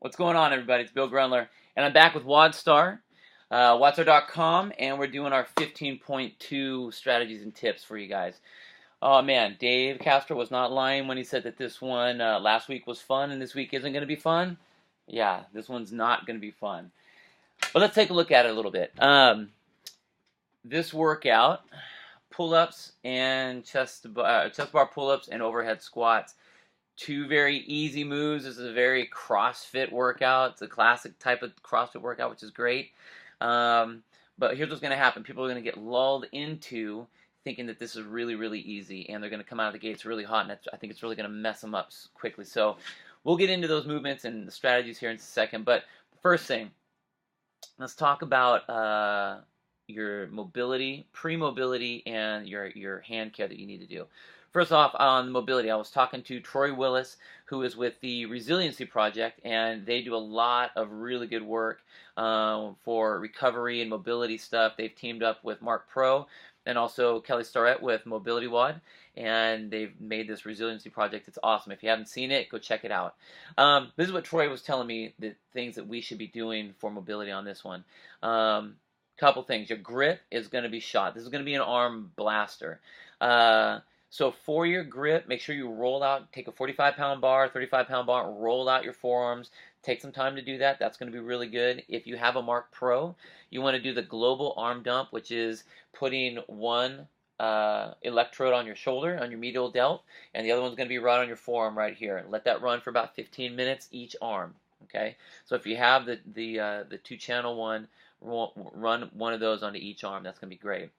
What's going on, everybody? It's Bill Grundler, and I'm back with WODstar, WODstar.com, and we're doing our 15.2 strategies and tips for you guys. Oh man, Dave Castro was not lying when he said that this one last week was fun and this week isn't going to be fun. Yeah, this one's not going to be fun. But let's take a look at it a little bit. This workout, pull-ups and chest bar pull-ups and overhead squats. Two very easy moves. This is a very CrossFit workout. It's a classic type of CrossFit workout, which is great. But here's what's going to happen. People are going to get lulled into thinking that this is really, really easy, and they're going to come out of the gates really hot, and I think it's really going to mess them up quickly. So we'll get into those movements and the strategies here in a second. But the first thing, let's talk about your mobility, pre-mobility, and your hand care that you need to do. First off, on mobility, I was talking to Troy Willis, who is with the Resiliency Project, and they do a lot of really good work for recovery and mobility stuff. They've teamed up with Mark Pro and also Kelly Starrett with Mobility WOD, and they've made this Resiliency Project. It's awesome. If you haven't seen it, go check it out. This is what Troy was telling me, the things that we should be doing for mobility on this one. Couple things. Your grip is going to be shot. This is going to be an arm blaster. So for your grip, make sure you roll out, take a 45-pound bar, 35-pound bar, roll out your forearms. Take some time to do that. That's going to be really good. If you have a Mark Pro, you want to do the global arm dump, which is putting one electrode on your shoulder, on your medial delt, and the other one's going to be right on your forearm right here. Let that run for about 15 minutes each arm. Okay. So if you have the 2-channel one, run one of those onto each arm. That's going to be great.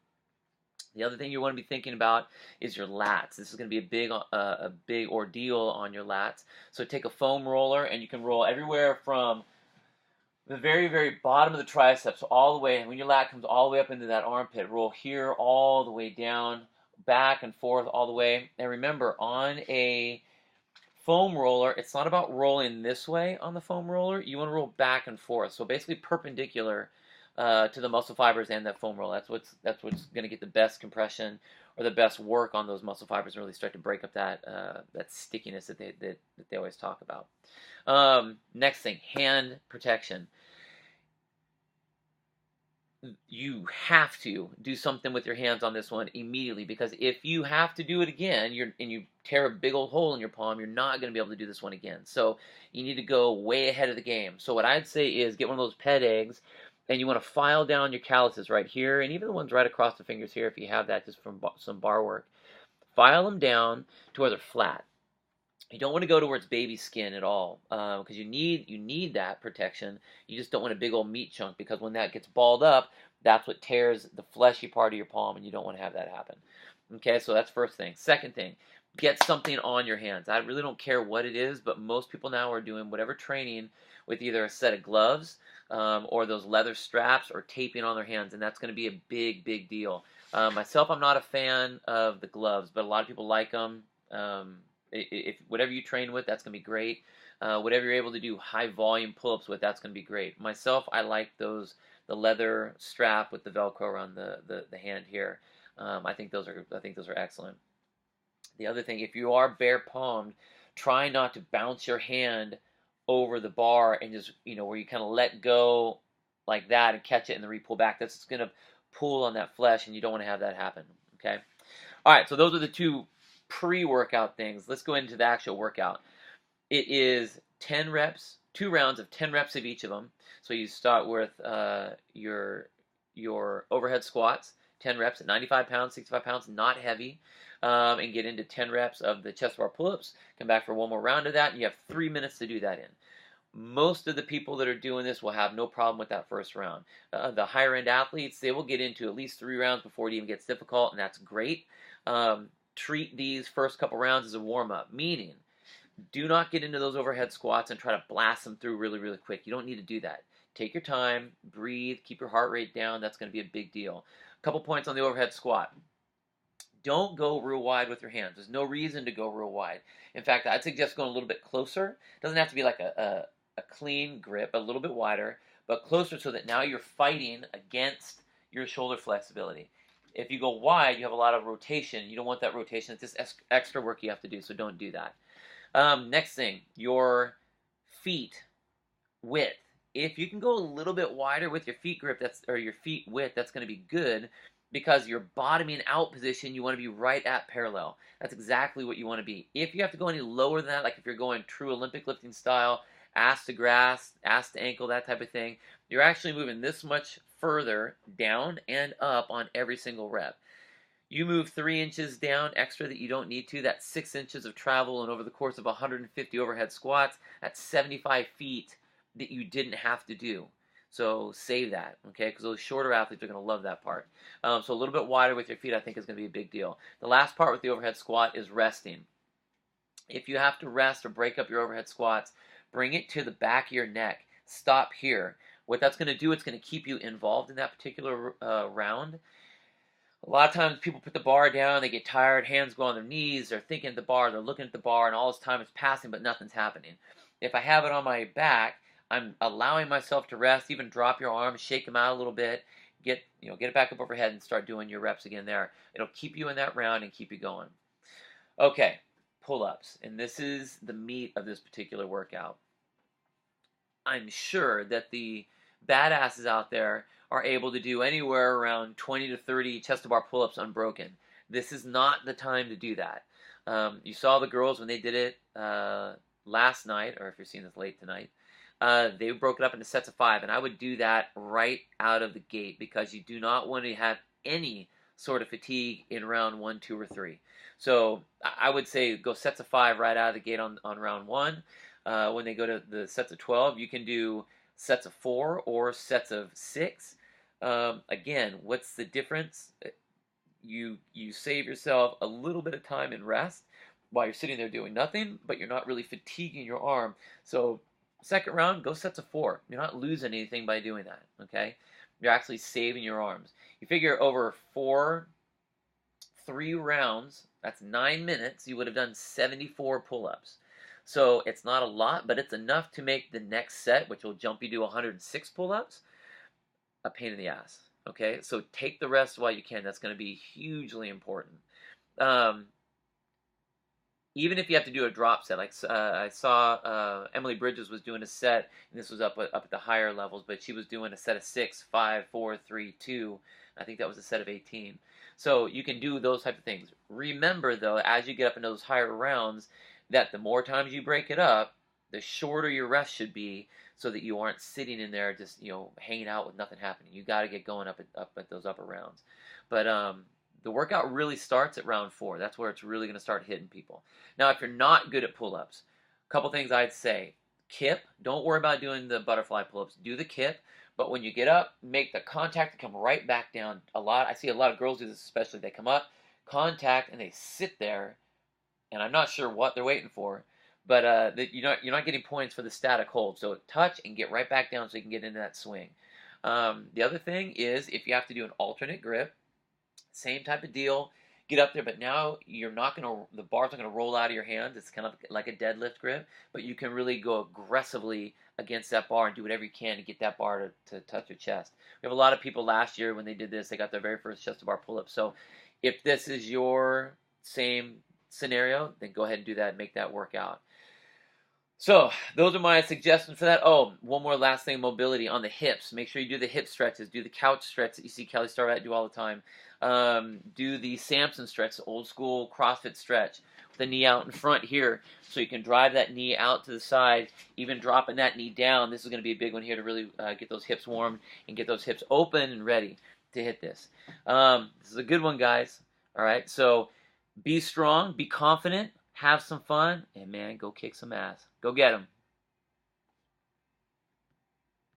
The other thing you want to be thinking about is your lats. This is going to be a big ordeal on your lats. So take a foam roller, and you can roll everywhere from the very, very bottom of the triceps all the way, and when your lat comes all the way up into that armpit, roll here all the way down, back and forth all the way. And remember, on a foam roller, it's not about rolling this way on the foam roller. You want to roll back and forth. So basically perpendicular to the muscle fibers and that foam roll. That's what's going to get the best compression or the best work on those muscle fibers and really start to break up that stickiness that they always talk about. Next thing, hand protection. You have to do something with your hands on this one immediately, because if you have to do it again, and you tear a big old hole in your palm, you're not going to be able to do this one again. So you need to go way ahead of the game. So what I'd say is get one of those ped eggs, and you want to file down your calluses right here, and even the ones right across the fingers here if you have that just from some bar work. File them down to where they're flat. You don't want to go towards baby skin at all, because you need that protection. You just don't want a big old meat chunk, because when that gets balled up, that's what tears the fleshy part of your palm, and you don't want to have that happen. Okay, so that's first thing. Second thing, get something on your hands. I really don't care what it is, but most people now are doing whatever training with either a set of gloves or those leather straps or taping on their hands, and that's going to be a big, big deal. Myself, I'm not a fan of the gloves, but a lot of people like them. If whatever you train with, that's going to be great. Whatever you're able to do high volume pull-ups with, that's going to be great. Myself, I like the leather strap with the Velcro around the hand here. I think those are excellent. The other thing, if you are bare palmed, try not to bounce your hand over the bar and just, where you kind of let go like that and catch it and then re-pull back. That's just going to pull on that flesh, and you don't want to have that happen. Okay. All right. So those are the two pre-workout things. Let's go into the actual workout. It is 10 reps, 2 rounds of 10 reps of each of them. So you start with your overhead squats, 10 reps at 95 pounds, 65 pounds, not heavy, and get into 10 reps of the chest bar pull-ups. Come back for one more round of that, and you have 3 minutes to do that in. Most of the people that are doing this will have no problem with that first round. The higher end athletes, they will get into at least 3 rounds before it even gets difficult, and that's great. Treat these first couple rounds as a warm-up, meaning do not get into those overhead squats and try to blast them through really, really quick. You don't need to do that. Take your time, breathe, keep your heart rate down. That's going to be a big deal. A couple points on the overhead squat. Don't go real wide with your hands. There's no reason to go real wide. In fact, I'd suggest going a little bit closer. It doesn't have to be like a clean grip, a little bit wider, but closer, so that now you're fighting against your shoulder flexibility. If you go wide, you have a lot of rotation. You don't want that rotation. It's just extra work you have to do, so don't do that. Next thing, your feet width. If you can go a little bit wider with your feet grip, or your feet width, that's going to be good, because your bottoming out position, you want to be right at parallel. That's exactly what you want to be. If you have to go any lower than that, like if you're going true Olympic lifting style, ass to grass, ass to ankle, that type of thing, you're actually moving this much further down and up on every single rep. You move 3 inches down extra that you don't need to. That's 6 inches of travel, and over the course of 150 overhead squats, that's 75 feet that you didn't have to do. So save that, okay? Because those shorter athletes are going to love that part. So a little bit wider with your feet, I think, is going to be a big deal. The last part with the overhead squat is resting. If you have to rest or break up your overhead squats, bring it to the back of your neck. Stop here. What that's going to do, it's going to keep you involved in that particular round. A lot of times people put the bar down, they get tired, hands go on their knees, they're thinking at the bar, they're looking at the bar, and all this time is passing, but nothing's happening. If I have it on my back, I'm allowing myself to rest, even drop your arms, shake them out a little bit, get it back up overhead and start doing your reps again there. It'll keep you in that round and keep you going. Okay, pull-ups, and this is the meat of this particular workout. I'm sure that the badasses out there are able to do anywhere around 20 to 30 chest-to-bar pull-ups unbroken. This is not the time to do that. You saw the girls when they did it last night, or if you're seeing this late tonight, they broke it up into sets of 5, and I would do that right out of the gate because you do not want to have any sort of fatigue in round 1, 2, or 3. So I would say go sets of 5 right out of the gate on round 1. When they go to the sets of 12, you can do sets of 4 or sets of 6. Again, what's the difference? You save yourself a little bit of time and rest while you're sitting there doing nothing, but you're not really fatiguing your arm. So second round, go sets of 4. You're not losing anything by doing that, okay? You're actually saving your arms. You figure over 3 rounds, that's 9 minutes, you would have done 74 pull-ups. So it's not a lot, but it's enough to make the next set, which will jump you to 106 pull-ups, a pain in the ass. Okay, so take the rest while you can. That's going to be hugely important. Even if you have to do a drop set, like I saw Emily Bridges was doing a set, and this was up at the higher levels, but she was doing a set of 6, 5, 4, 3, 2. I think that was a set of 18. So you can do those type of things. Remember, though, as you get up into those higher rounds, that the more times you break it up, the shorter your rest should be, so that you aren't sitting in there just hanging out with nothing happening. You got to get going up at those upper rounds. But the workout really starts at round 4. That's where it's really going to start hitting people. Now, if you're not good at pull-ups, a couple things I'd say. Kip. Don't worry about doing the butterfly pull-ups. Do the kip. But when you get up, make the contact and come right back down. I see a lot of girls do this, especially. They come up, contact, and they sit there, and I'm not sure what they're waiting for. But you're not getting points for the static hold. So touch and get right back down so you can get into that swing. The other thing is if you have to do an alternate grip, same type of deal. Get up there, but now the bar's not going to roll out of your hands. It's kind of like a deadlift grip, but you can really go aggressively against that bar and do whatever you can to get that bar to touch your chest. We have a lot of people last year when they did this, they got their very first chest-to-bar pull-up. So if this is your same scenario, then go ahead and do that and make that work out. So those are my suggestions for that. Oh, one more last thing, mobility on the hips. Make sure you do the hip stretches. Do the couch stretch that you see Kelly Starrett do all the time. Do the Samson stretch, the old school CrossFit stretch. With the knee out in front here, so you can drive that knee out to the side, even dropping that knee down. This is going to be a big one here to really get those hips warm and get those hips open and ready to hit this. This is a good one, guys. All right, so be strong, be confident, have some fun, and man, go kick some ass. Go get them.